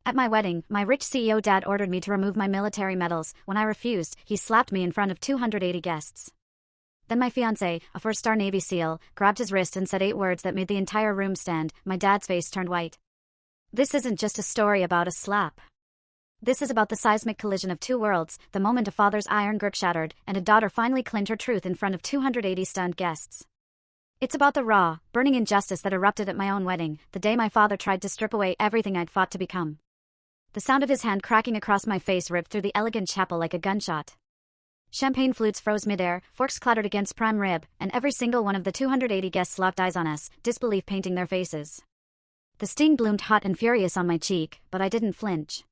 At my wedding, my rich CEO dad ordered me to remove my military medals. When I refused, he slapped me in front of 280 guests. Then my fiancé, a four-star Navy SEAL, grabbed his wrist and said 8 words that made the entire room stand. My dad's face turned white. This isn't just a story about a slap. This is about the seismic collision of 2 worlds, the moment a father's iron grip shattered, and a daughter finally claimed her truth in front of 280 stunned guests. It's about the raw, burning injustice that erupted at my own wedding, the day my father tried to strip away everything I'd fought to become. The sound of his hand cracking across my face ripped through the elegant chapel like a gunshot. Champagne flutes froze midair, forks clattered against prime rib, and every single one of the 280 guests locked eyes on us, disbelief painting their faces. The sting bloomed hot and furious on my cheek, but I didn't flinch.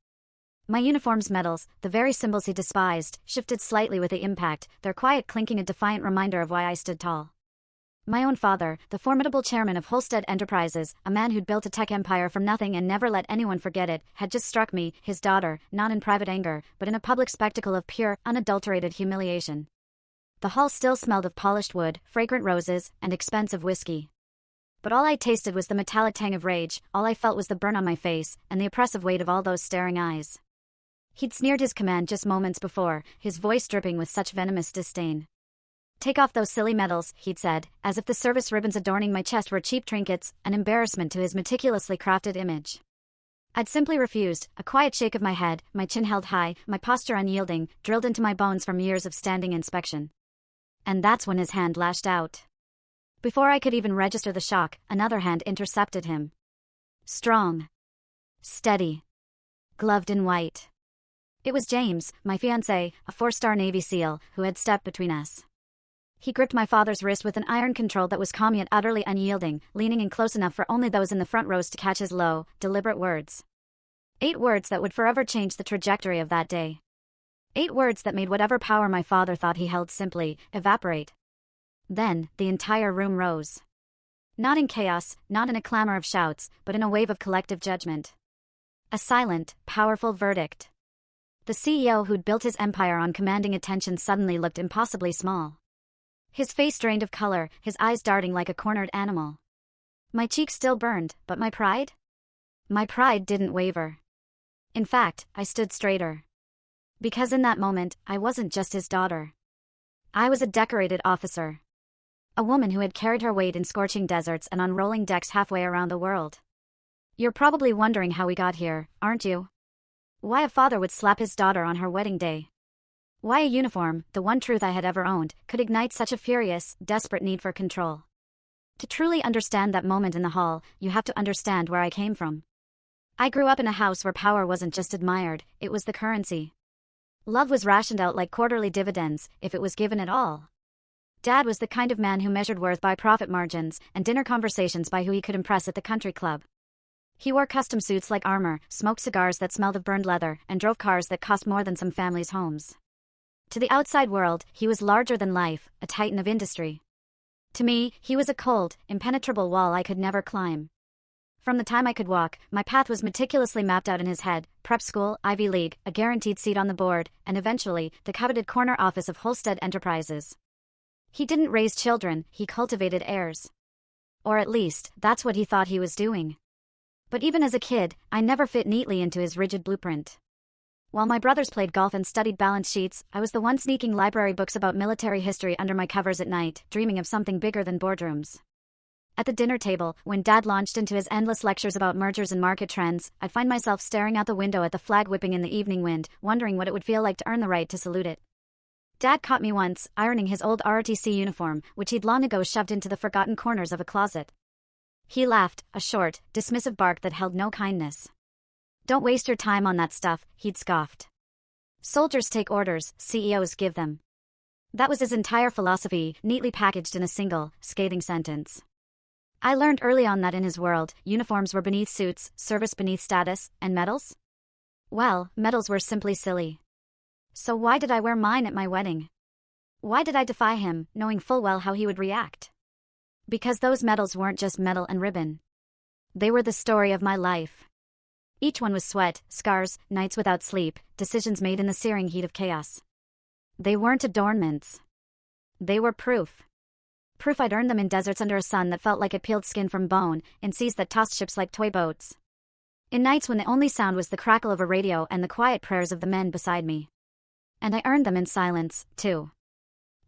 My uniform's medals, the very symbols he despised, shifted slightly with the impact, their quiet clinking a defiant reminder of why I stood tall. My own father, the formidable chairman of Holstead Enterprises, a man who'd built a tech empire from nothing and never let anyone forget it, had just struck me, his daughter, not in private anger, but in a public spectacle of pure, unadulterated humiliation. The hall still smelled of polished wood, fragrant roses, and expensive whiskey. But all I tasted was the metallic tang of rage, all I felt was the burn on my face, and the oppressive weight of all those staring eyes. He'd sneered his command just moments before, his voice dripping with such venomous disdain. "Take off those silly medals," he'd said, as if the service ribbons adorning my chest were cheap trinkets, an embarrassment to his meticulously crafted image. I'd simply refused, a quiet shake of my head, my chin held high, my posture unyielding, drilled into my bones from years of standing inspection. And that's when his hand lashed out. Before I could even register the shock, another hand intercepted him. Strong. Steady. Gloved in white. It was James, my fiancé, a 4-star Navy SEAL, who had stepped between us. He gripped my father's wrist with an iron control that was calm yet utterly unyielding, leaning in close enough for only those in the front rows to catch his low, deliberate words. 8 words that would forever change the trajectory of that day. 8 words that made whatever power my father thought he held simply evaporate. Then, the entire room rose. Not in chaos, not in a clamor of shouts, but in a wave of collective judgment. A silent, powerful verdict. The CEO who'd built his empire on commanding attention suddenly looked impossibly small. His face drained of color, his eyes darting like a cornered animal. My cheeks still burned, but my pride? My pride didn't waver. In fact, I stood straighter. Because in that moment, I wasn't just his daughter. I was a decorated officer. A woman who had carried her weight in scorching deserts and on rolling decks halfway around the world. You're probably wondering how we got here, aren't you? Why a father would slap his daughter on her wedding day. Why a uniform, the one truth I had ever owned, could ignite such a furious, desperate need for control. To truly understand that moment in the hall, you have to understand where I came from. I grew up in a house where power wasn't just admired, it was the currency. Love was rationed out like quarterly dividends, if it was given at all. Dad was the kind of man who measured worth by profit margins, and dinner conversations by who he could impress at the country club. He wore custom suits like armor, smoked cigars that smelled of burned leather, and drove cars that cost more than some families' homes. To the outside world, he was larger than life, a titan of industry. To me, he was a cold, impenetrable wall I could never climb. From the time I could walk, my path was meticulously mapped out in his head: prep school, Ivy League, a guaranteed seat on the board, and eventually, the coveted corner office of Holstead Enterprises. He didn't raise children, he cultivated heirs. Or at least, that's what he thought he was doing. But even as a kid, I never fit neatly into his rigid blueprint. While my brothers played golf and studied balance sheets, I was the one sneaking library books about military history under my covers at night, dreaming of something bigger than boardrooms. At the dinner table, when Dad launched into his endless lectures about mergers and market trends, I'd find myself staring out the window at the flag whipping in the evening wind, wondering what it would feel like to earn the right to salute it. Dad caught me once, ironing his old ROTC uniform, which he'd long ago shoved into the forgotten corners of a closet. He laughed, a short, dismissive bark that held no kindness. "Don't waste your time on that stuff," he'd scoffed. "Soldiers take orders, CEOs give them." That was his entire philosophy, neatly packaged in a single, scathing sentence. I learned early on that in his world, uniforms were beneath suits, service beneath status, and medals? Well, medals were simply silly. So why did I wear mine at my wedding? Why did I defy him, knowing full well how he would react? Because those medals weren't just metal and ribbon. They were the story of my life. Each one was sweat, scars, nights without sleep, decisions made in the searing heat of chaos. They weren't adornments. They were proof. Proof I'd earned them in deserts under a sun that felt like it peeled skin from bone, in seas that tossed ships like toy boats. In nights when the only sound was the crackle of a radio and the quiet prayers of the men beside me. And I earned them in silence, too.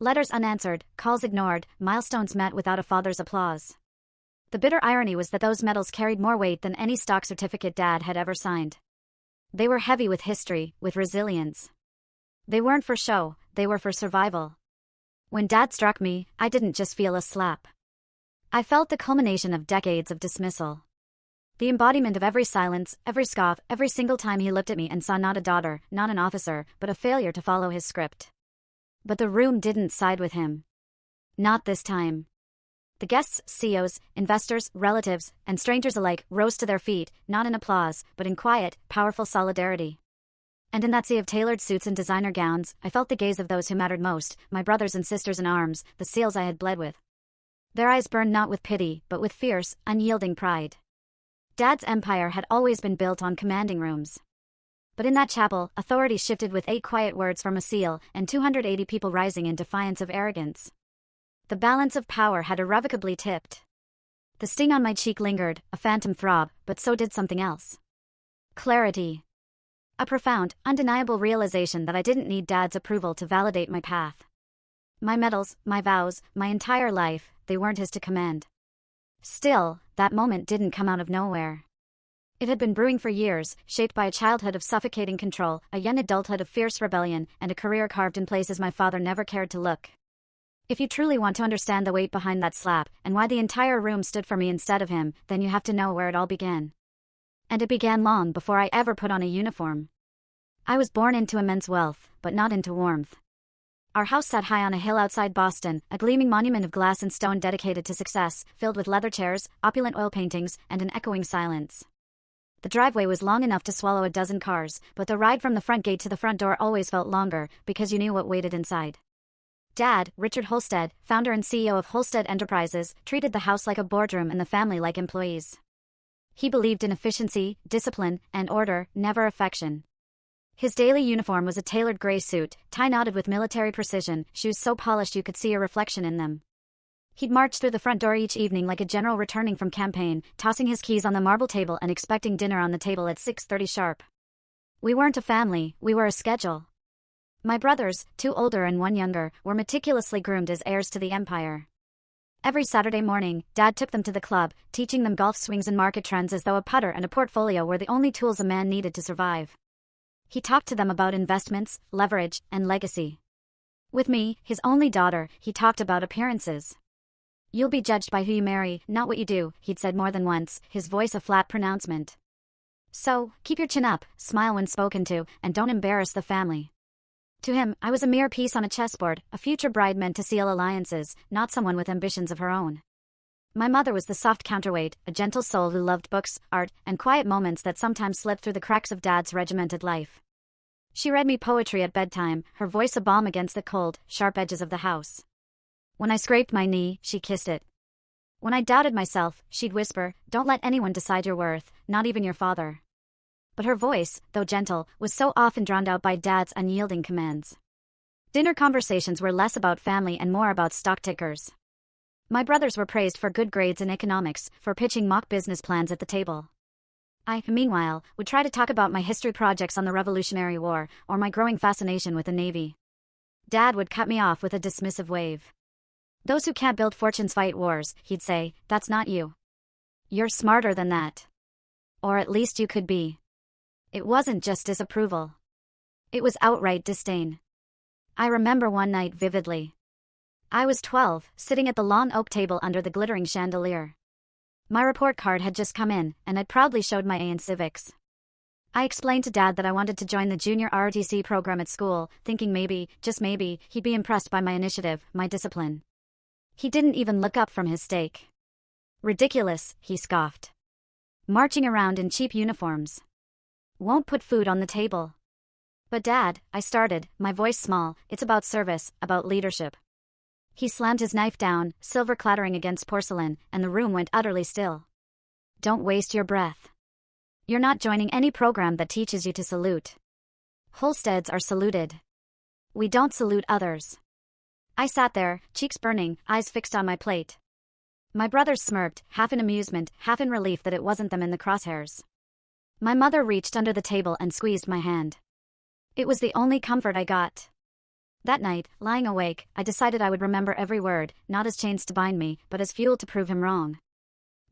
Letters unanswered, calls ignored, milestones met without a father's applause. The bitter irony was that those medals carried more weight than any stock certificate Dad had ever signed. They were heavy with history, with resilience. They weren't for show, they were for survival. When Dad struck me, I didn't just feel a slap. I felt the culmination of decades of dismissal. The embodiment of every silence, every scoff, every single time he looked at me and saw not a daughter, not an officer, but a failure to follow his script. But the room didn't side with him. Not this time. The guests, CEOs, investors, relatives, and strangers alike rose to their feet, not in applause, but in quiet, powerful solidarity. And in that sea of tailored suits and designer gowns, I felt the gaze of those who mattered most, my brothers and sisters in arms, the seals I had bled with. Their eyes burned not with pity, but with fierce, unyielding pride. Dad's empire had always been built on commanding rooms. But in that chapel, authority shifted with 8 quiet words from a seal, and 280 people rising in defiance of arrogance. The balance of power had irrevocably tipped. The sting on my cheek lingered, a phantom throb, but so did something else. Clarity. A profound, undeniable realization that I didn't need Dad's approval to validate my path. My medals, my vows, my entire life, they weren't his to command. Still, that moment didn't come out of nowhere. It had been brewing for years, shaped by a childhood of suffocating control, a young adulthood of fierce rebellion, and a career carved in places my father never cared to look. If you truly want to understand the weight behind that slap, and why the entire room stood for me instead of him, then you have to know where it all began. And it began long before I ever put on a uniform. I was born into immense wealth, but not into warmth. Our house sat high on a hill outside Boston, a gleaming monument of glass and stone dedicated to success, filled with leather chairs, opulent oil paintings, and an echoing silence. The driveway was long enough to swallow a dozen cars, but the ride from the front gate to the front door always felt longer, because you knew what waited inside. Dad, Richard Holstead, founder and CEO of Holstead Enterprises, treated the house like a boardroom and the family like employees. He believed in efficiency, discipline, and order, never affection. His daily uniform was a tailored gray suit, tie knotted with military precision, shoes so polished you could see a reflection in them. He'd march through the front door each evening like a general returning from campaign, tossing his keys on the marble table and expecting dinner on the table at 6:30 sharp. We weren't a family, we were a schedule. My brothers, 2 older and 1 younger, were meticulously groomed as heirs to the empire. Every Saturday morning, Dad took them to the club, teaching them golf swings and market trends as though a putter and a portfolio were the only tools a man needed to survive. He talked to them about investments, leverage, and legacy. With me, his only daughter, he talked about appearances. "You'll be judged by who you marry, not what you do," he'd said more than once, his voice a flat pronouncement. "So, keep your chin up, smile when spoken to, and don't embarrass the family." To him, I was a mere piece on a chessboard, a future bride meant to seal alliances, not someone with ambitions of her own. My mother was the soft counterweight, a gentle soul who loved books, art, and quiet moments that sometimes slipped through the cracks of Dad's regimented life. She read me poetry at bedtime, her voice a balm against the cold, sharp edges of the house. When I scraped my knee, she kissed it. When I doubted myself, she'd whisper, "Don't let anyone decide your worth, not even your father." But her voice, though gentle, was so often drowned out by Dad's unyielding commands. Dinner conversations were less about family and more about stock tickers. My brothers were praised for good grades in economics, for pitching mock business plans at the table. I, meanwhile, would try to talk about my history projects on the Revolutionary War, or my growing fascination with the Navy. Dad would cut me off with a dismissive wave. "Those who can't build fortunes fight wars," he'd say, "that's not you. You're smarter than that. Or at least you could be." It wasn't just disapproval. It was outright disdain. I remember one night vividly. I was 12, sitting at the long oak table under the glittering chandelier. My report card had just come in, and I'd proudly showed my A in civics. I explained to Dad that I wanted to join the junior ROTC program at school, thinking maybe, just maybe, he'd be impressed by my initiative, my discipline. He didn't even look up from his steak. "Ridiculous," he scoffed. "Marching around in cheap uniforms. Won't put food on the table." "But Dad," I started, my voice small, "it's about service, about leadership." He slammed his knife down, silver clattering against porcelain, and the room went utterly still. "Don't waste your breath. You're not joining any program that teaches you to salute. Holsteads are saluted. We don't salute others." I sat there, cheeks burning, eyes fixed on my plate. My brothers smirked, half in amusement, half in relief that it wasn't them in the crosshairs. My mother reached under the table and squeezed my hand. It was the only comfort I got. That night, lying awake, I decided I would remember every word, not as chains to bind me, but as fuel to prove him wrong.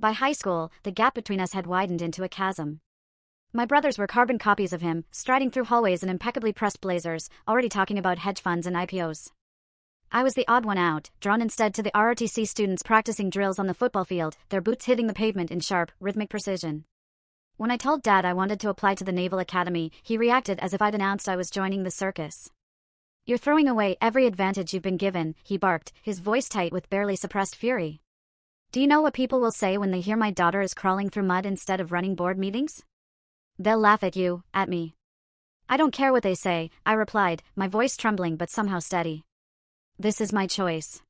By high school, the gap between us had widened into a chasm. My brothers were carbon copies of him, striding through hallways in impeccably pressed blazers, already talking about hedge funds and IPOs. I was the odd one out, drawn instead to the ROTC students practicing drills on the football field, their boots hitting the pavement in sharp, rhythmic precision. When I told Dad I wanted to apply to the Naval Academy, he reacted as if I'd announced I was joining the circus. "You're throwing away every advantage you've been given," he barked, his voice tight with barely suppressed fury. "Do you know what people will say when they hear my daughter is crawling through mud instead of running board meetings? They'll laugh at you, at me." "I don't care what they say," I replied, my voice trembling but somehow steady. "This is my choice."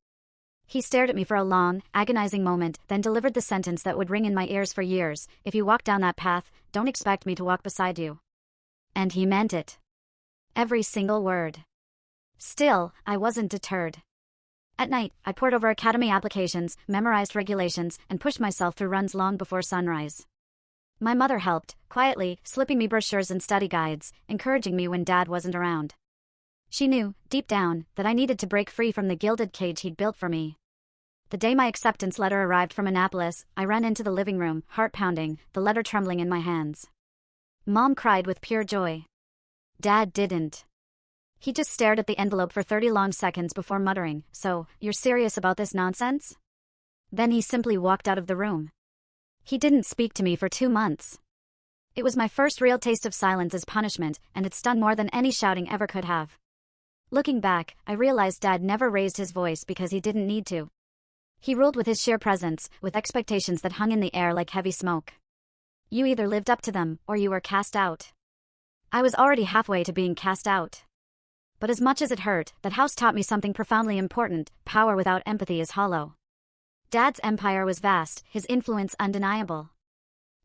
He stared at me for a long, agonizing moment, then delivered the sentence that would ring in my ears for years: "If you walk down that path, don't expect me to walk beside you." And he meant it. Every single word. Still, I wasn't deterred. At night, I pored over academy applications, memorized regulations, and pushed myself through runs long before sunrise. My mother helped, quietly, slipping me brochures and study guides, encouraging me when Dad wasn't around. She knew, deep down, that I needed to break free from the gilded cage he'd built for me. The day my acceptance letter arrived from Annapolis, I ran into the living room, heart pounding, the letter trembling in my hands. Mom cried with pure joy. Dad didn't. He just stared at the envelope for 30 long seconds before muttering, "So, you're serious about this nonsense?" Then he simply walked out of the room. He didn't speak to me for 2 months. It was my first real taste of silence as punishment, and it stung more than any shouting ever could have. Looking back, I realized Dad never raised his voice because he didn't need to. He ruled with his sheer presence, with expectations that hung in the air like heavy smoke. You either lived up to them, or you were cast out. I was already halfway to being cast out. But as much as it hurt, that house taught me something profoundly important: power without empathy is hollow. Dad's empire was vast, his influence undeniable.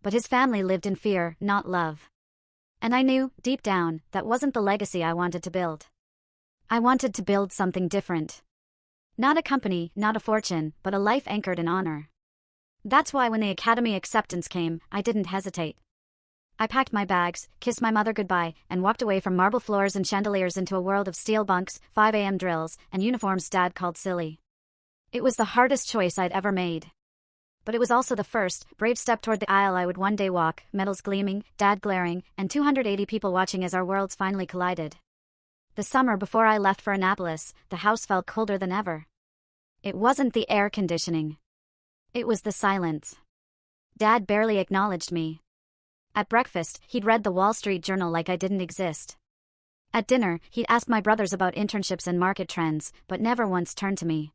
But his family lived in fear, not love. And I knew, deep down, that wasn't the legacy I wanted to build. I wanted to build something different. Not a company, not a fortune, but a life anchored in honor. That's why when the academy acceptance came, I didn't hesitate. I packed my bags, kissed my mother goodbye, and walked away from marble floors and chandeliers into a world of steel bunks, 5 a.m. drills, and uniforms Dad called silly. It was the hardest choice I'd ever made. But it was also the first, brave step toward the aisle I would one day walk, medals gleaming, Dad glaring, and 280 people watching as our worlds finally collided. The summer before I left for Annapolis, the house felt colder than ever. It wasn't the air conditioning. It was the silence. Dad barely acknowledged me. At breakfast, he'd read the Wall Street Journal like I didn't exist. At dinner, he'd asked my brothers about internships and market trends, but never once turned to me.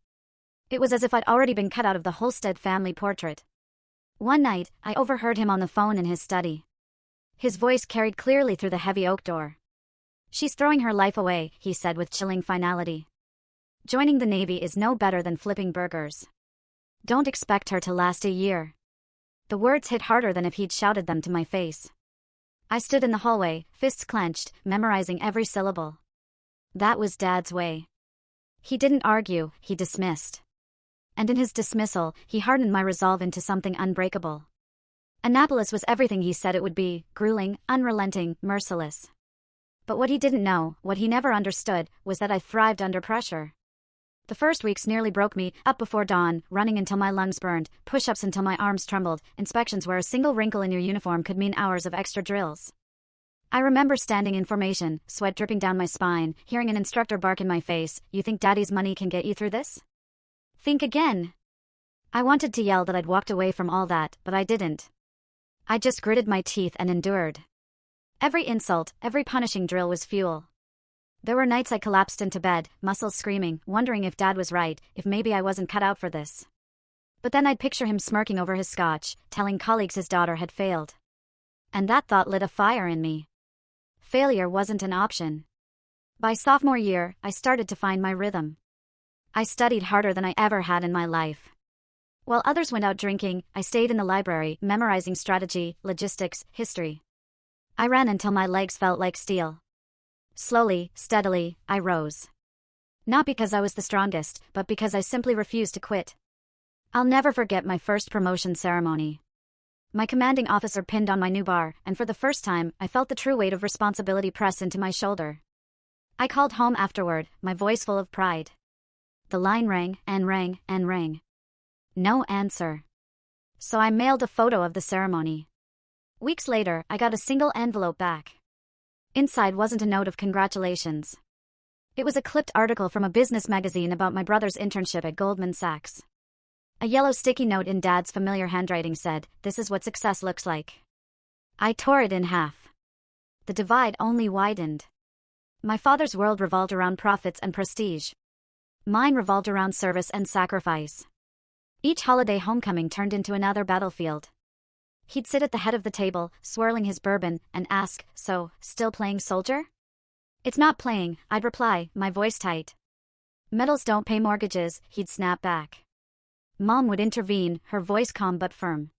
It was as if I'd already been cut out of the Holstead family portrait. One night, I overheard him on the phone in his study. His voice carried clearly through the heavy oak door. "She's throwing her life away," he said with chilling finality. "Joining the Navy is no better than flipping burgers. Don't expect her to last a year." The words hit harder than if he'd shouted them to my face. I stood in the hallway, fists clenched, memorizing every syllable. That was Dad's way. He didn't argue, he dismissed. And in his dismissal, he hardened my resolve into something unbreakable. Annapolis was everything he said it would be: grueling, unrelenting, merciless. But what he didn't know, what he never understood, was that I thrived under pressure. The first weeks nearly broke me, up before dawn, running until my lungs burned, push-ups until my arms trembled, inspections where a single wrinkle in your uniform could mean hours of extra drills. I remember standing in formation, sweat dripping down my spine, hearing an instructor bark in my face, "You think Daddy's money can get you through this? Think again." I wanted to yell that I'd walked away from all that, but I didn't. I just gritted my teeth and endured. Every insult, every punishing drill was fuel. There were nights I collapsed into bed, muscles screaming, wondering if Dad was right, if maybe I wasn't cut out for this. But then I'd picture him smirking over his scotch, telling colleagues his daughter had failed. And that thought lit a fire in me. Failure wasn't an option. By sophomore year, I started to find my rhythm. I studied harder than I ever had in my life. While others went out drinking, I stayed in the library, memorizing strategy, logistics, history. I ran until my legs felt like steel. Slowly, steadily, I rose. Not because I was the strongest, but because I simply refused to quit. I'll never forget my first promotion ceremony. My commanding officer pinned on my new bar, and for the first time, I felt the true weight of responsibility press into my shoulder. I called home afterward, my voice full of pride. The line rang, and rang, and rang. No answer. So I mailed a photo of the ceremony. Weeks later, I got a single envelope back. Inside wasn't a note of congratulations. It was a clipped article from a business magazine about my brother's internship at Goldman Sachs. A yellow sticky note in Dad's familiar handwriting said, "This is what success looks like." I tore it in half. The divide only widened. My father's world revolved around profits and prestige. Mine revolved around service and sacrifice. Each holiday homecoming turned into another battlefield. He'd sit at the head of the table, swirling his bourbon, and ask, "So, still playing soldier?" "It's not playing," I'd reply, my voice tight. "Medals don't pay mortgages," he'd snap back. Mom would intervene, her voice calm but firm.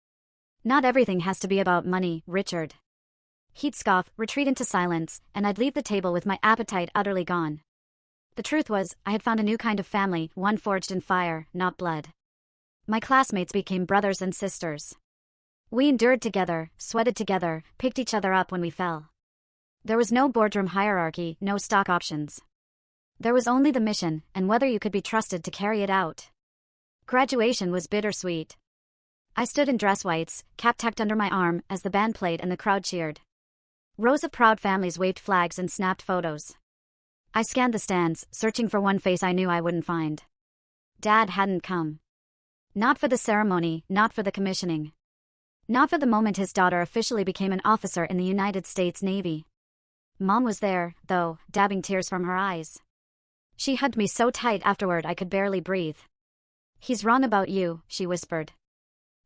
"Not everything has to be about money, Richard." He'd scoff, retreat into silence, and I'd leave the table with my appetite utterly gone. The truth was, I had found a new kind of family, one forged in fire, not blood. My classmates became brothers and sisters. We endured together, sweated together, picked each other up when we fell. There was no boardroom hierarchy, no stock options. There was only the mission, and whether you could be trusted to carry it out. Graduation was bittersweet. I stood in dress whites, cap tucked under my arm, as the band played and the crowd cheered. Rows of proud families waved flags and snapped photos. I scanned the stands, searching for one face I knew I wouldn't find. Dad hadn't come. Not for the ceremony, not for the commissioning. Not for the moment his daughter officially became an officer in the United States Navy. Mom was there, though, dabbing tears from her eyes. She hugged me so tight afterward I could barely breathe. "He's wrong about you," she whispered.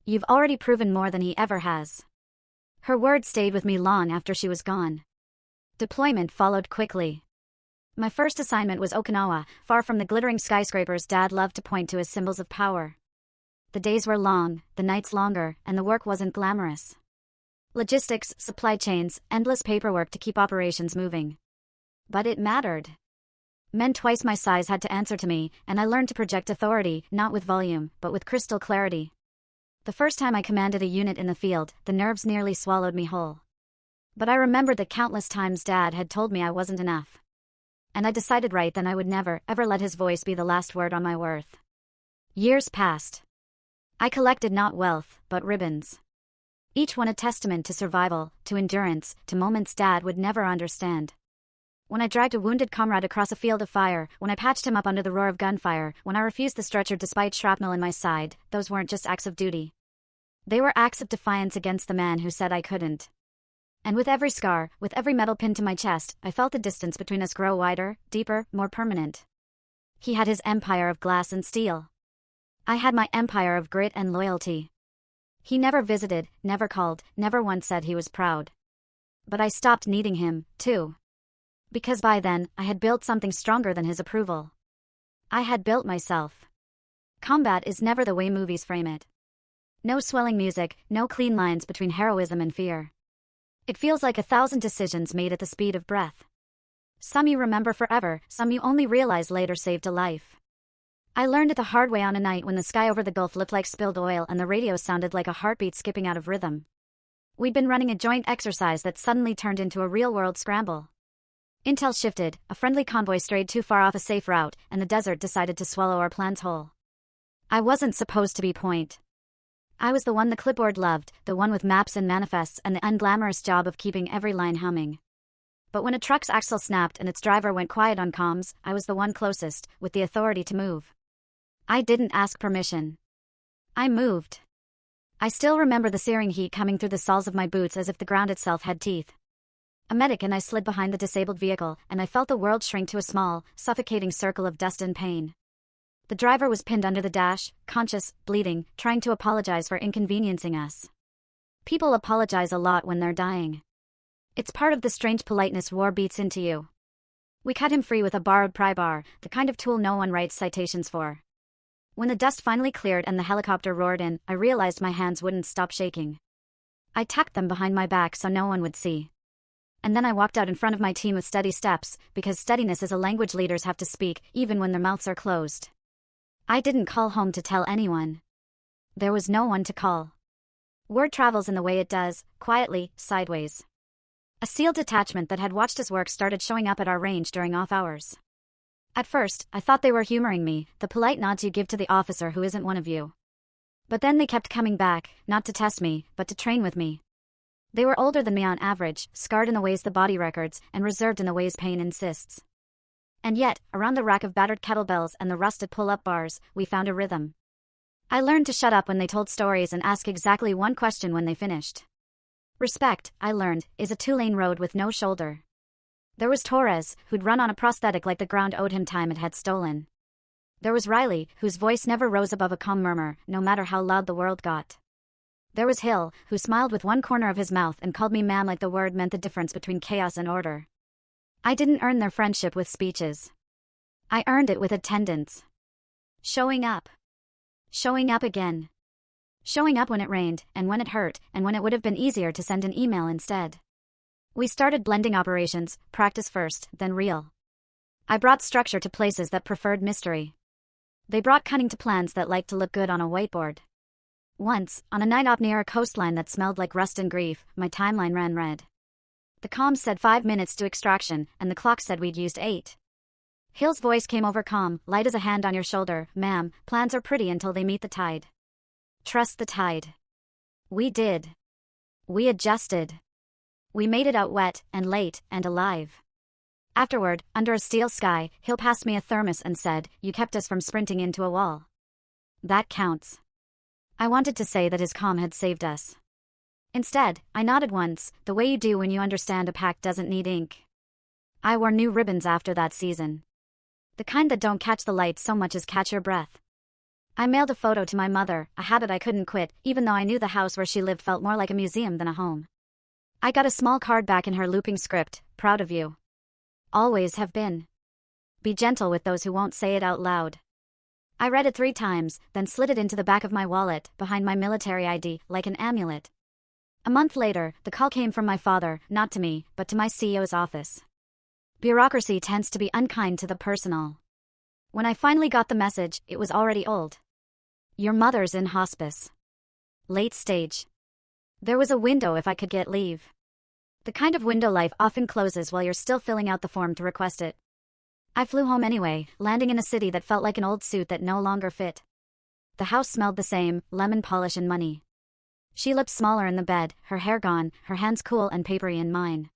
"You've already proven more than he ever has." Her words stayed with me long after she was gone. Deployment followed quickly. My first assignment was Okinawa, far from the glittering skyscrapers Dad loved to point to as symbols of power. The days were long, the nights longer, and the work wasn't glamorous. Logistics, supply chains, endless paperwork to keep operations moving. But it mattered. Men twice my size had to answer to me, and I learned to project authority, not with volume, but with crystal clarity. The first time I commanded a unit in the field, the nerves nearly swallowed me whole. But I remembered the countless times Dad had told me I wasn't enough. And I decided right then I would never, ever let his voice be the last word on my worth. Years passed. I collected not wealth, but ribbons. Each one a testament to survival, to endurance, to moments Dad would never understand. When I dragged a wounded comrade across a field of fire, when I patched him up under the roar of gunfire, when I refused the stretcher despite shrapnel in my side, those weren't just acts of duty. They were acts of defiance against the man who said I couldn't. And with every scar, with every metal pinned to my chest, I felt the distance between us grow wider, deeper, more permanent. He had his empire of glass and steel. I had my empire of grit and loyalty. He never visited, never called, never once said he was proud. But I stopped needing him, too. Because by then, I had built something stronger than his approval. I had built myself. Combat is never the way movies frame it. No swelling music, no clean lines between heroism and fear. It feels like 1,000 decisions made at the speed of breath. Some you remember forever, some you only realize later saved a life. I learned it the hard way on a night when the sky over the Gulf looked like spilled oil and the radio sounded like a heartbeat skipping out of rhythm. We'd been running a joint exercise that suddenly turned into a real-world scramble. Intel shifted, a friendly convoy strayed too far off a safe route, and the desert decided to swallow our plans whole. I wasn't supposed to be point. I was the one the clipboard loved, the one with maps and manifests and the unglamorous job of keeping every line humming. But when a truck's axle snapped and its driver went quiet on comms, I was the one closest, with the authority to move. I didn't ask permission. I moved. I still remember the searing heat coming through the soles of my boots as if the ground itself had teeth. A medic and I slid behind the disabled vehicle, and I felt the world shrink to a small, suffocating circle of dust and pain. The driver was pinned under the dash, conscious, bleeding, trying to apologize for inconveniencing us. People apologize a lot when they're dying. It's part of the strange politeness war beats into you. We cut him free with a borrowed pry bar, the kind of tool no one writes citations for. When the dust finally cleared and the helicopter roared in, I realized my hands wouldn't stop shaking. I tucked them behind my back so no one would see. And then I walked out in front of my team with steady steps, because steadiness is a language leaders have to speak, even when their mouths are closed. I didn't call home to tell anyone. There was no one to call. Word travels in the way it does, quietly, sideways. A SEAL detachment that had watched his work started showing up at our range during off hours. At first, I thought they were humoring me, the polite nods you give to the officer who isn't one of you. But then they kept coming back, not to test me, but to train with me. They were older than me on average, scarred in the ways the body records, and reserved in the ways pain insists. And yet, around the rack of battered kettlebells and the rusted pull-up bars, we found a rhythm. I learned to shut up when they told stories and ask exactly one question when they finished. Respect, I learned, is a two-lane road with no shoulder. There was Torres, who'd run on a prosthetic like the ground owed him time it had stolen. There was Riley, whose voice never rose above a calm murmur, no matter how loud the world got. There was Hill, who smiled with one corner of his mouth and called me ma'am like the word meant the difference between chaos and order. I didn't earn their friendship with speeches. I earned it with attendance. Showing up. Showing up again. Showing up when it rained, and when it hurt, and when it would have been easier to send an email instead. We started blending operations, practice first, then real. I brought structure to places that preferred mystery. They brought cunning to plans that liked to look good on a whiteboard. Once, on a night op near a coastline that smelled like rust and grief, my timeline ran red. The comms said 5 minutes to extraction, and the clock said we'd used 8. Hill's voice came over calm, light as a hand on your shoulder. Ma'am, plans are pretty until they meet the tide. Trust the tide. We did. We adjusted. We made it out wet, and late, and alive. Afterward, under a steel sky, Hill passed me a thermos and said, "You kept us from sprinting into a wall." That counts. I wanted to say that his calm had saved us. Instead, I nodded once, the way you do when you understand a pack doesn't need ink. I wore new ribbons after that season. The kind that don't catch the light so much as catch your breath. I mailed a photo to my mother, a habit I couldn't quit, even though I knew the house where she lived felt more like a museum than a home. I got a small card back in her looping script, "Proud of you. Always have been. Be gentle with those who won't say it out loud." I read it 3 times, then slid it into the back of my wallet, behind my military ID, like an amulet. A month later, the call came from my father, not to me, but to my CEO's office. Bureaucracy tends to be unkind to the personal. When I finally got the message, it was already old. Your mother's in hospice. Late stage. There was a window if I could get leave. The kind of window life often closes while you're still filling out the form to request it. I flew home anyway, landing in a city that felt like an old suit that no longer fit. The house smelled the same, lemon polish and money. She looked smaller in the bed, her hair gone, her hands cool and papery in mine.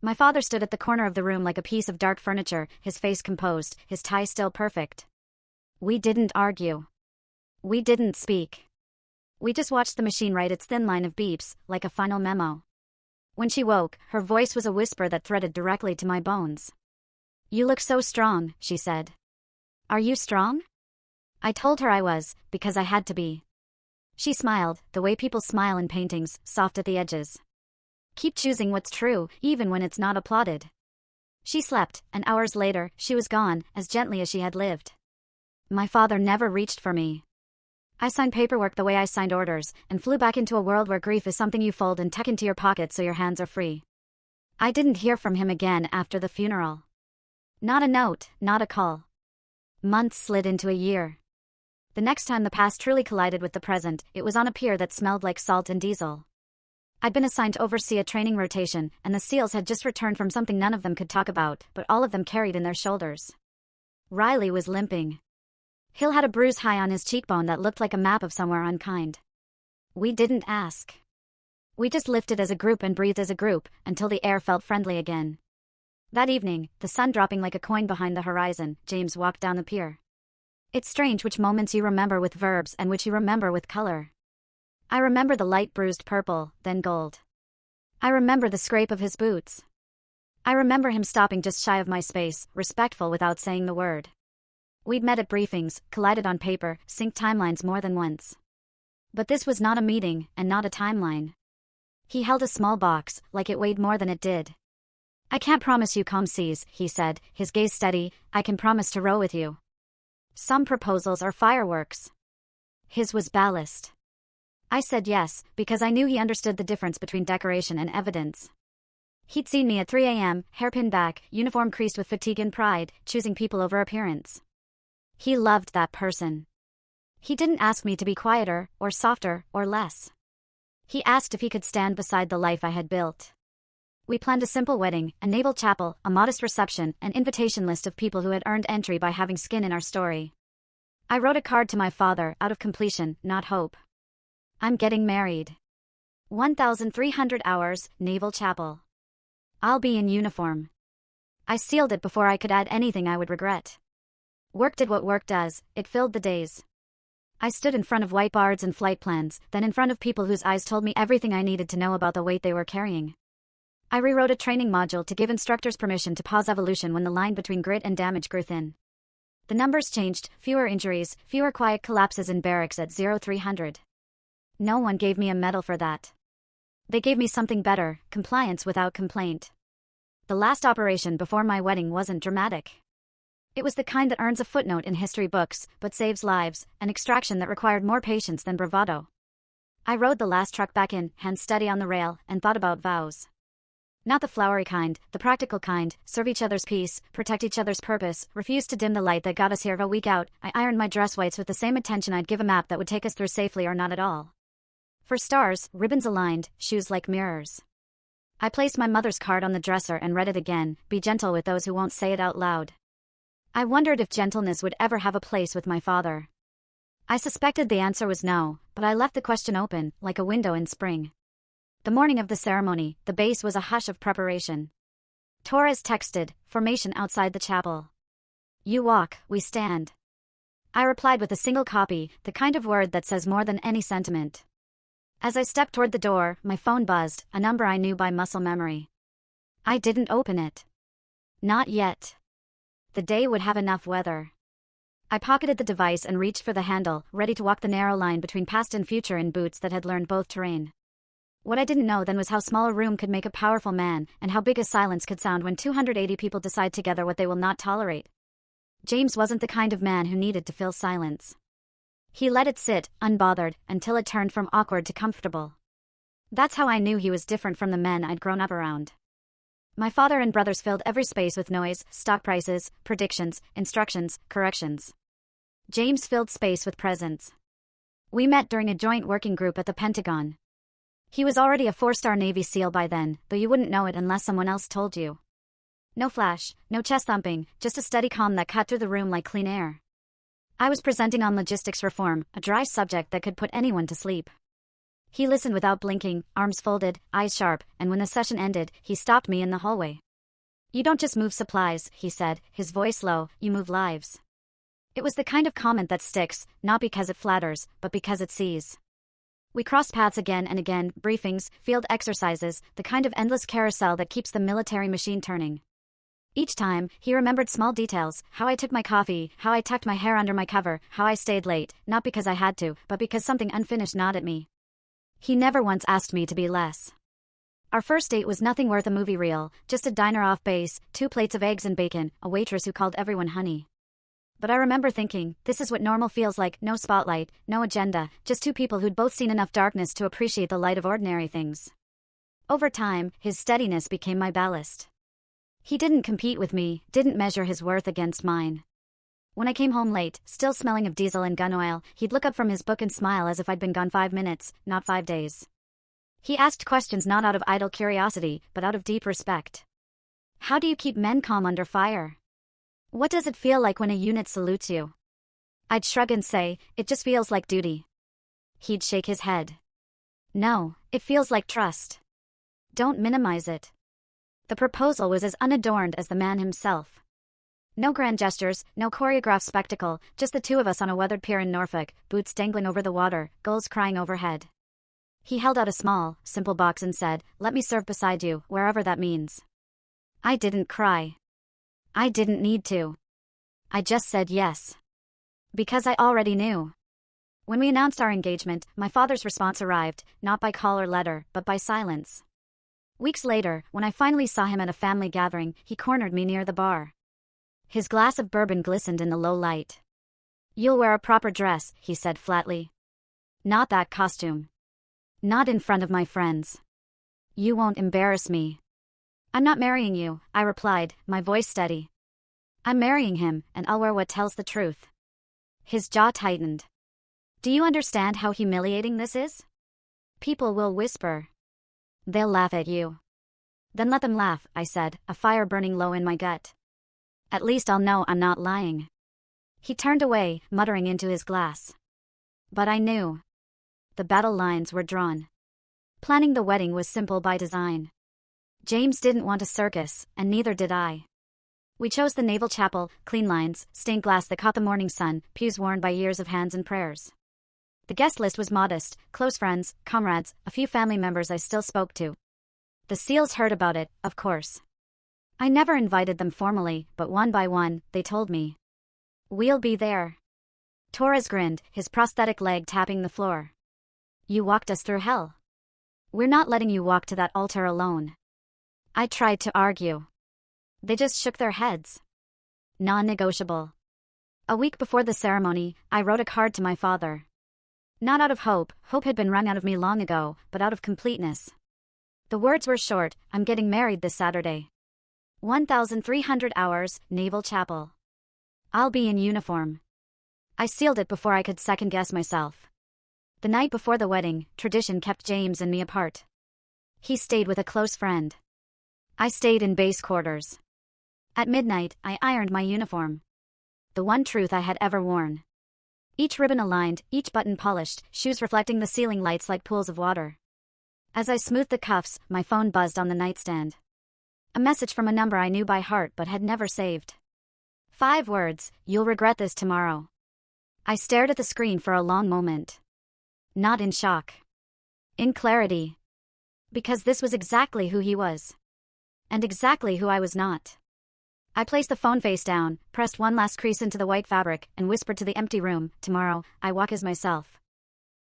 My father stood at the corner of the room like a piece of dark furniture, his face composed, his tie still perfect. We didn't argue. We didn't speak. We just watched the machine write its thin line of beeps, like a final memo. When she woke, her voice was a whisper that threaded directly to my bones. "You look so strong," she said. "Are you strong?" I told her I was, because I had to be. She smiled, the way people smile in paintings, soft at the edges. Keep choosing what's true, even when it's not applauded. She slept, and hours later, she was gone, as gently as she had lived. My father never reached for me. I signed paperwork the way I signed orders, and flew back into a world where grief is something you fold and tuck into your pocket so your hands are free. I didn't hear from him again after the funeral. Not a note, not a call. Months slid into a year. The next time the past truly collided with the present, it was on a pier that smelled like salt and diesel. I'd been assigned to oversee a training rotation, and the SEALs had just returned from something none of them could talk about, but all of them carried in their shoulders. Riley was limping. Hill had a bruise high on his cheekbone that looked like a map of somewhere unkind. We didn't ask. We just lifted as a group and breathed as a group, until the air felt friendly again. That evening, the sun dropping like a coin behind the horizon, James walked down the pier. It's strange which moments you remember with verbs and which you remember with color. I remember the light bruised purple, then gold. I remember the scrape of his boots. I remember him stopping just shy of my space, respectful without saying the word. We'd met at briefings, collided on paper, synced timelines more than once. But this was not a meeting, and not a timeline. He held a small box, like it weighed more than it did. "I can't promise you calm seas," he said, his gaze steady. "I can promise to row with you. Some proposals are fireworks." His was ballast. I said yes, because I knew he understood the difference between decoration and evidence. He'd seen me at 3 a.m., hairpin back, uniform creased with fatigue and pride, choosing people over appearance. He loved that person. He didn't ask me to be quieter, or softer, or less. He asked if he could stand beside the life I had built. We planned a simple wedding, a naval chapel, a modest reception, an invitation list of people who had earned entry by having skin in our story. I wrote a card to my father, out of completion, not hope. I'm getting married. 1,300 hours, Naval Chapel. I'll be in uniform. I sealed it before I could add anything I would regret. Work did what work does, it filled the days. I stood in front of whiteboards and flight plans, then in front of people whose eyes told me everything I needed to know about the weight they were carrying. I rewrote a training module to give instructors permission to pause evolution when the line between grit and damage grew thin. The numbers changed, fewer injuries, fewer quiet collapses in barracks at 0300. No one gave me a medal for that. They gave me something better, compliance without complaint. The last operation before my wedding wasn't dramatic. It was the kind that earns a footnote in history books, but saves lives, an extraction that required more patience than bravado. I rode the last truck back in, hands steady on the rail, and thought about vows. Not the flowery kind, the practical kind, serve each other's peace, protect each other's purpose, refuse to dim the light that got us here a week out. I ironed my dress whites with the same attention I'd give a map that would take us through safely or not at all. For stars, ribbons aligned, shoes like mirrors. I placed my mother's card on the dresser and read it again, be gentle with those who won't say it out loud. I wondered if gentleness would ever have a place with my father. I suspected the answer was no, but I left the question open, like a window in spring. The morning of the ceremony, the base was a hush of preparation. Torres texted, formation outside the chapel. You walk, we stand. I replied with a single copy, the kind of word that says more than any sentiment. As I stepped toward the door, my phone buzzed, a number I knew by muscle memory. I didn't open it. Not yet. The day would have enough weather. I pocketed the device and reached for the handle, ready to walk the narrow line between past and future in boots that had learned both terrain. What I didn't know then was how small a room could make a powerful man, and how big a silence could sound when 280 people decide together what they will not tolerate. James wasn't the kind of man who needed to fill silence. He let it sit, unbothered, until it turned from awkward to comfortable. That's how I knew he was different from the men I'd grown up around. My father and brothers filled every space with noise, stock prices, predictions, instructions, corrections. James filled space with presence. We met during a joint working group at the Pentagon. He was already a 4-star Navy SEAL by then, though you wouldn't know it unless someone else told you. No flash, no chest thumping, just a steady calm that cut through the room like clean air. I was presenting on logistics reform, a dry subject that could put anyone to sleep. He listened without blinking, arms folded, eyes sharp, and when the session ended, he stopped me in the hallway. You don't just move supplies, he said, his voice low, you move lives. It was the kind of comment that sticks, not because it flatters, but because it sees. We crossed paths again and again, briefings, field exercises, the kind of endless carousel that keeps the military machine turning. Each time, he remembered small details, how I took my coffee, how I tucked my hair under my cover, how I stayed late, not because I had to, but because something unfinished gnawed at me. He never once asked me to be less. Our first date was nothing worth a movie reel, just a diner off base, 2 plates of eggs and bacon, a waitress who called everyone honey. But I remember thinking, this is what normal feels like, no spotlight, no agenda, just 2 people who'd both seen enough darkness to appreciate the light of ordinary things. Over time, his steadiness became my ballast. He didn't compete with me, didn't measure his worth against mine. When I came home late, still smelling of diesel and gun oil, he'd look up from his book and smile as if I'd been gone 5 minutes, not 5 days. He asked questions not out of idle curiosity, but out of deep respect. How do you keep men calm under fire? What does it feel like when a unit salutes you? I'd shrug and say, it just feels like duty. He'd shake his head. No, it feels like trust. Don't minimize it. The proposal was as unadorned as the man himself. No grand gestures, no choreographed spectacle, just the 2 of us on a weathered pier in Norfolk, boots dangling over the water, gulls crying overhead. He held out a small, simple box and said, let me serve beside you, wherever that means. I didn't cry. I didn't need to. I just said yes. Because I already knew. When we announced our engagement, my father's response arrived, not by call or letter, but by silence. Weeks later, when I finally saw him at a family gathering, he cornered me near the bar. His glass of bourbon glistened in the low light. You'll wear a proper dress, he said flatly. Not that costume. Not in front of my friends. You won't embarrass me. I'm not marrying you, I replied, my voice steady. I'm marrying him, and I'll wear what tells the truth. His jaw tightened. Do you understand how humiliating this is? People will whisper. They'll laugh at you. Then let them laugh, I said, a fire burning low in my gut. At least I'll know I'm not lying. He turned away, muttering into his glass. But I knew. The battle lines were drawn. Planning the wedding was simple by design. James didn't want a circus, and neither did I. We chose the Naval Chapel, clean lines, stained glass that caught the morning sun, pews worn by years of hands and prayers. The guest list was modest, close friends, comrades, a few family members I still spoke to. The SEALs heard about it, of course. I never invited them formally, but one by one, they told me. We'll be there. Torres grinned, his prosthetic leg tapping the floor. You walked us through hell. We're not letting you walk to that altar alone. I tried to argue. They just shook their heads. Non-negotiable. A week before the ceremony, I wrote a card to my father. Not out of hope had been wrung out of me long ago, but out of completeness. The words were short, I'm getting married this Saturday. 1,300 hours, Naval Chapel. I'll be in uniform. I sealed it before I could second-guess myself. The night before the wedding, tradition kept James and me apart. He stayed with a close friend. I stayed in base quarters. At midnight, I ironed my uniform. The one truth I had ever worn. Each ribbon aligned, each button polished, shoes reflecting the ceiling lights like pools of water. As I smoothed the cuffs, my phone buzzed on the nightstand. A message from a number I knew by heart but had never saved. 5 words, you'll regret this tomorrow. I stared at the screen for a long moment. Not in shock. In clarity. Because this was exactly who he was. And exactly who I was not. I placed the phone face down, pressed one last crease into the white fabric, and whispered to the empty room, tomorrow, I walk as myself.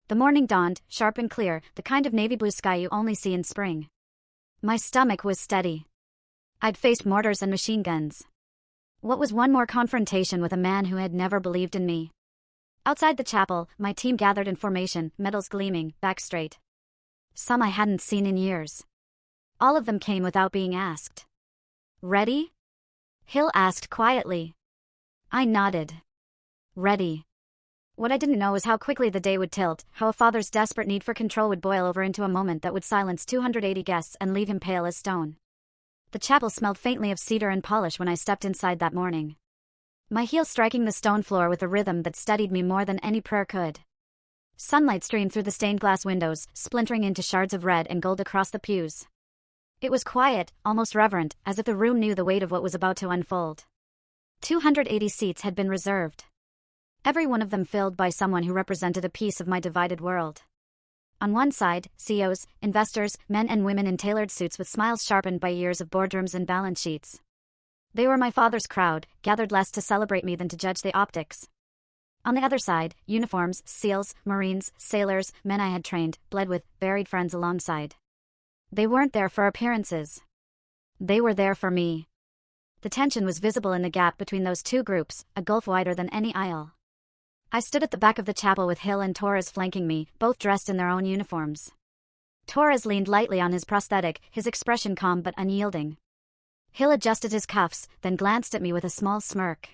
The morning dawned, sharp and clear, the kind of navy blue sky you only see in spring. My stomach was steady. I'd faced mortars and machine guns. What was one more confrontation with a man who had never believed in me? Outside the chapel, my team gathered in formation, medals gleaming, backs straight. Some I hadn't seen in years. All of them came without being asked. Ready? Hill asked quietly. I nodded. Ready. What I didn't know was how quickly the day would tilt, how a father's desperate need for control would boil over into a moment that would silence 280 guests and leave him pale as stone. The chapel smelled faintly of cedar and polish when I stepped inside that morning. My heels striking the stone floor with a rhythm that steadied me more than any prayer could. Sunlight streamed through the stained glass windows, splintering into shards of red and gold across the pews. It was quiet, almost reverent, as if the room knew the weight of what was about to unfold. 280 seats had been reserved. Every one of them filled by someone who represented a piece of my divided world. On one side, CEOs, investors, men and women in tailored suits with smiles sharpened by years of boardrooms and balance sheets. They were my father's crowd, gathered less to celebrate me than to judge the optics. On the other side, uniforms, SEALs, Marines, sailors, men I had trained, bled with, buried friends alongside. They weren't there for appearances. They were there for me. The tension was visible in the gap between those two groups, a gulf wider than any aisle. I stood at the back of the chapel with Hill and Torres flanking me, both dressed in their own uniforms. Torres leaned lightly on his prosthetic, his expression calm but unyielding. Hill adjusted his cuffs, then glanced at me with a small smirk.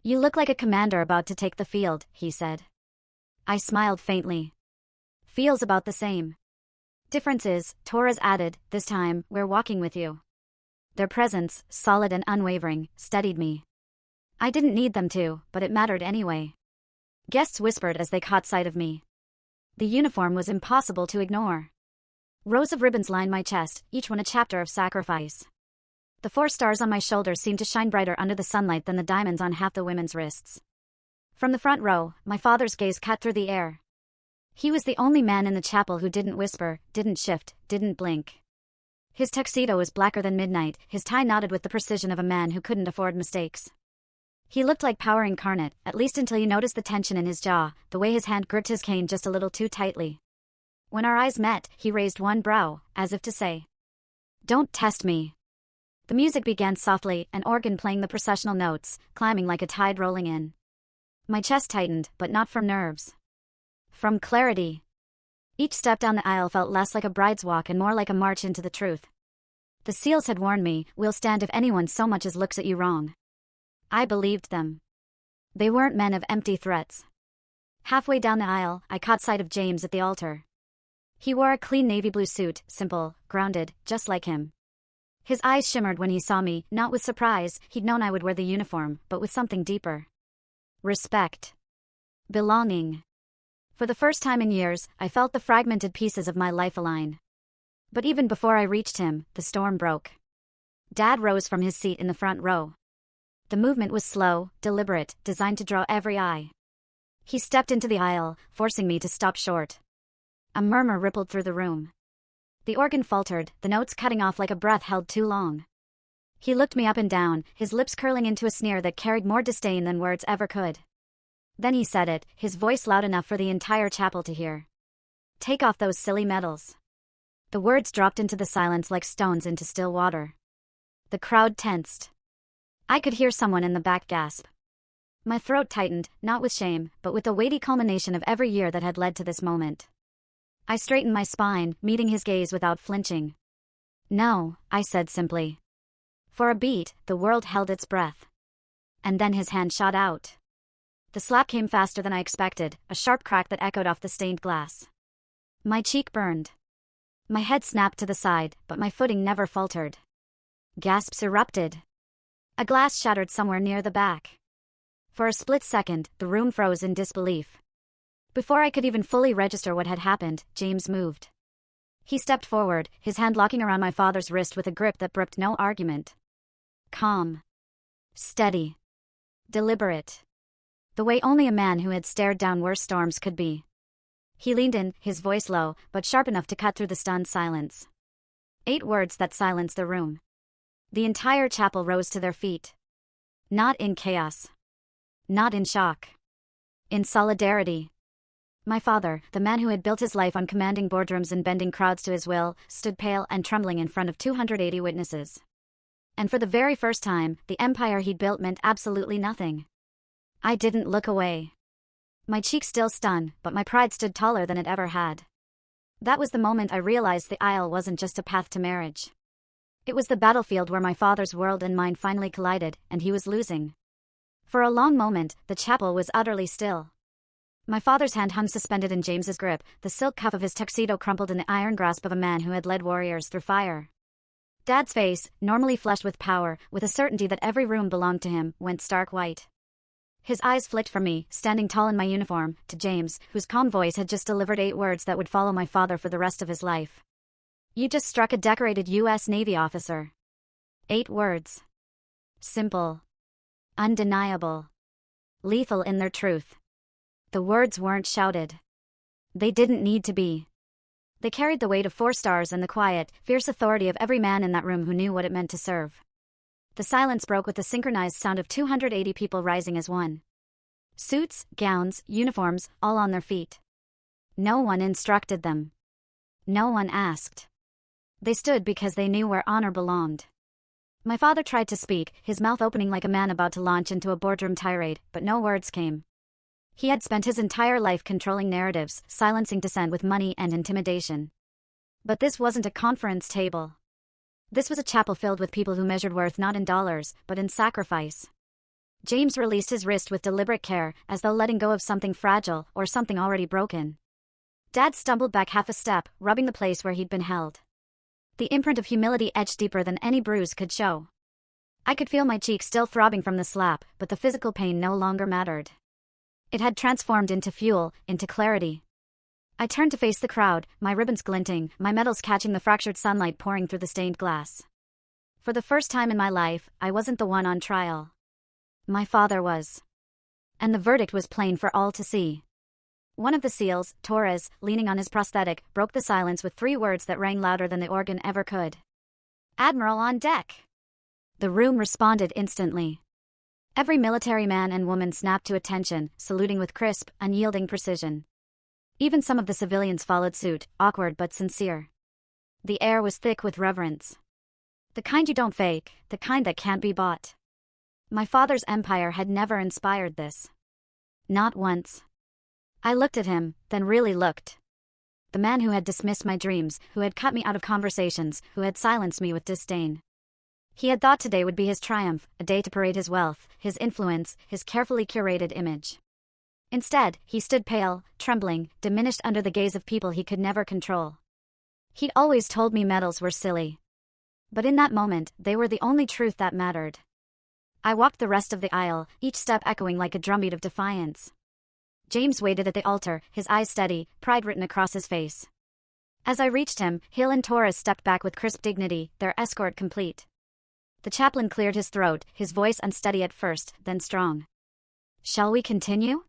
You look like a commander about to take the field, he said. I smiled faintly. Feels about the same. Difference is, Torres added, this time, we're walking with you. Their presence, solid and unwavering, steadied me. I didn't need them to, but it mattered anyway. Guests whispered as they caught sight of me. The uniform was impossible to ignore. Rows of ribbons lined my chest, each one a chapter of sacrifice. The 4 stars on my shoulders seemed to shine brighter under the sunlight than the diamonds on half the women's wrists. From the front row, my father's gaze cut through the air. He was the only man in the chapel who didn't whisper, didn't shift, didn't blink. His tuxedo was blacker than midnight, his tie knotted with the precision of a man who couldn't afford mistakes. He looked like power incarnate, at least until you noticed the tension in his jaw, the way his hand gripped his cane just a little too tightly. When our eyes met, he raised one brow, as if to say, "Don't test me." The music began softly, an organ playing the processional notes, climbing like a tide rolling in. My chest tightened, but not from nerves. From clarity. Each step down the aisle felt less like a bride's walk and more like a march into the truth. The SEALs had warned me, we'll stand if anyone so much as looks at you wrong. I believed them. They weren't men of empty threats. Halfway down the aisle, I caught sight of James at the altar. He wore a clean navy blue suit, simple, grounded, just like him. His eyes shimmered when he saw me, not with surprise, he'd known I would wear the uniform, but with something deeper. Respect. Belonging. For the first time in years, I felt the fragmented pieces of my life align. But even before I reached him, the storm broke. Dad rose from his seat in the front row. The movement was slow, deliberate, designed to draw every eye. He stepped into the aisle, forcing me to stop short. A murmur rippled through the room. The organ faltered, the notes cutting off like a breath held too long. He looked me up and down, his lips curling into a sneer that carried more disdain than words ever could. Then he said it, his voice loud enough for the entire chapel to hear. "Take off those silly medals." The words dropped into the silence like stones into still water. The crowd tensed. I could hear someone in the back gasp. My throat tightened, not with shame, but with the weighty culmination of every year that had led to this moment. I straightened my spine, meeting his gaze without flinching. "No," I said simply. For a beat, the world held its breath. And then his hand shot out. The slap came faster than I expected, a sharp crack that echoed off the stained glass. My cheek burned. My head snapped to the side, but my footing never faltered. Gasps erupted. A glass shattered somewhere near the back. For a split second, the room froze in disbelief. Before I could even fully register what had happened, James moved. He stepped forward, his hand locking around my father's wrist with a grip that brooked no argument. Calm. Steady. Deliberate. The way only a man who had stared down worse storms could be. He leaned in, his voice low, but sharp enough to cut through the stunned silence. 8 words that silenced the room. The entire chapel rose to their feet. Not in chaos. Not in shock. In solidarity. My father, the man who had built his life on commanding boardrooms and bending crowds to his will, stood pale and trembling in front of 280 witnesses. And for the very first time, the empire he'd built meant absolutely nothing. I didn't look away. My cheeks still stung, but my pride stood taller than it ever had. That was the moment I realized the aisle wasn't just a path to marriage. It was the battlefield where my father's world and mine finally collided, and he was losing. For a long moment, the chapel was utterly still. My father's hand hung suspended in James's grip, the silk cuff of his tuxedo crumpled in the iron grasp of a man who had led warriors through fire. Dad's face, normally flushed with power, with a certainty that every room belonged to him, went stark white. His eyes flicked from me, standing tall in my uniform, to James, whose calm voice had just delivered 8 words that would follow my father for the rest of his life. "You just struck a decorated U.S. Navy officer." 8 words. Simple. Undeniable. Lethal in their truth. The words weren't shouted. They didn't need to be. They carried the weight of 4 stars and the quiet, fierce authority of every man in that room who knew what it meant to serve. The silence broke with the synchronized sound of 280 people rising as one. Suits, gowns, uniforms, all on their feet. No one instructed them. No one asked. They stood because they knew where honor belonged. My father tried to speak, his mouth opening like a man about to launch into a boardroom tirade, but no words came. He had spent his entire life controlling narratives, silencing dissent with money and intimidation. But this wasn't a conference table. This was a chapel filled with people who measured worth not in dollars, but in sacrifice. James released his wrist with deliberate care, as though letting go of something fragile, or something already broken. Dad stumbled back half a step, rubbing the place where he'd been held. The imprint of humility etched deeper than any bruise could show. I could feel my cheek still throbbing from the slap, but the physical pain no longer mattered. It had transformed into fuel, into clarity. I turned to face the crowd, my ribbons glinting, my medals catching the fractured sunlight pouring through the stained glass. For the first time in my life, I wasn't the one on trial. My father was. And the verdict was plain for all to see. One of the SEALs, Torres, leaning on his prosthetic, broke the silence with 3 words that rang louder than the organ ever could. "Admiral on deck!" The room responded instantly. Every military man and woman snapped to attention, saluting with crisp, unyielding precision. Even some of the civilians followed suit, awkward but sincere. The air was thick with reverence. The kind you don't fake, the kind that can't be bought. My father's empire had never inspired this. Not once. I looked at him, then really looked. The man who had dismissed my dreams, who had cut me out of conversations, who had silenced me with disdain. He had thought today would be his triumph, a day to parade his wealth, his influence, his carefully curated image. Instead, he stood pale, trembling, diminished under the gaze of people he could never control. He'd always told me medals were silly. But in that moment, they were the only truth that mattered. I walked the rest of the aisle, each step echoing like a drumbeat of defiance. James waited at the altar, his eyes steady, pride written across his face. As I reached him, Hill and Torres stepped back with crisp dignity, their escort complete. The chaplain cleared his throat, his voice unsteady at first, then strong. "Shall we continue?"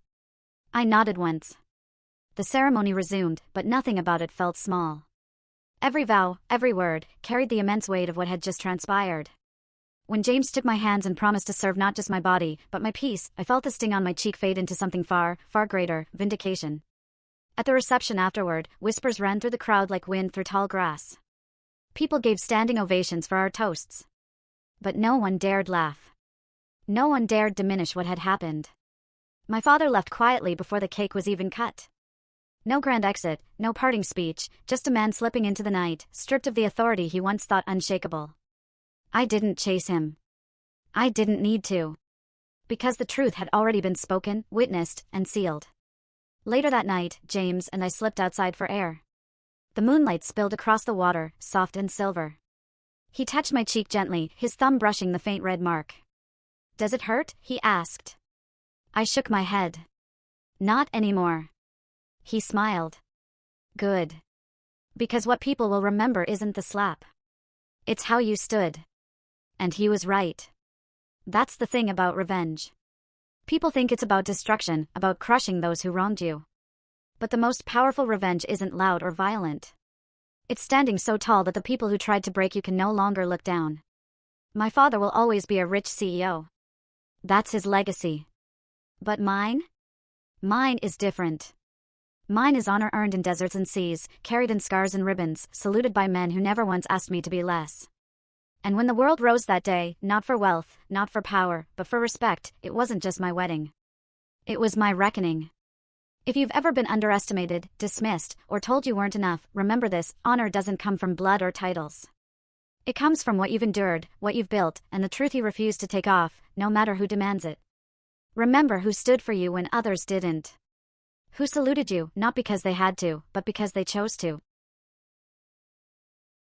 I nodded once. The ceremony resumed, but nothing about it felt small. Every vow, every word, carried the immense weight of what had just transpired. When James took my hands and promised to serve not just my body, but my peace, I felt the sting on my cheek fade into something far, far greater, vindication. At the reception afterward, whispers ran through the crowd like wind through tall grass. People gave standing ovations for our toasts. But no one dared laugh. No one dared diminish what had happened. My father left quietly before the cake was even cut. No grand exit, no parting speech, just a man slipping into the night, stripped of the authority he once thought unshakable. I didn't chase him. I didn't need to. Because the truth had already been spoken, witnessed, and sealed. Later that night, James and I slipped outside for air. The moonlight spilled across the water, soft and silver. He touched my cheek gently, his thumb brushing the faint red mark. "Does it hurt?" he asked. I shook my head. "Not anymore." He smiled. "Good. Because what people will remember isn't the slap. It's how you stood." And he was right. That's the thing about revenge. People think it's about destruction, about crushing those who wronged you. But the most powerful revenge isn't loud or violent. It's standing so tall that the people who tried to break you can no longer look down. My father will always be a rich CEO. That's his legacy. But mine? Mine is different. Mine is honor earned in deserts and seas, carried in scars and ribbons, saluted by men who never once asked me to be less. And when the world rose that day, not for wealth, not for power, but for respect, it wasn't just my wedding. It was my reckoning. If you've ever been underestimated, dismissed, or told you weren't enough, remember this: honor doesn't come from blood or titles. It comes from what you've endured, what you've built, and the truth you refuse to take off, no matter who demands it. Remember who stood for you when others didn't. Who saluted you, not because they had to, but because they chose to.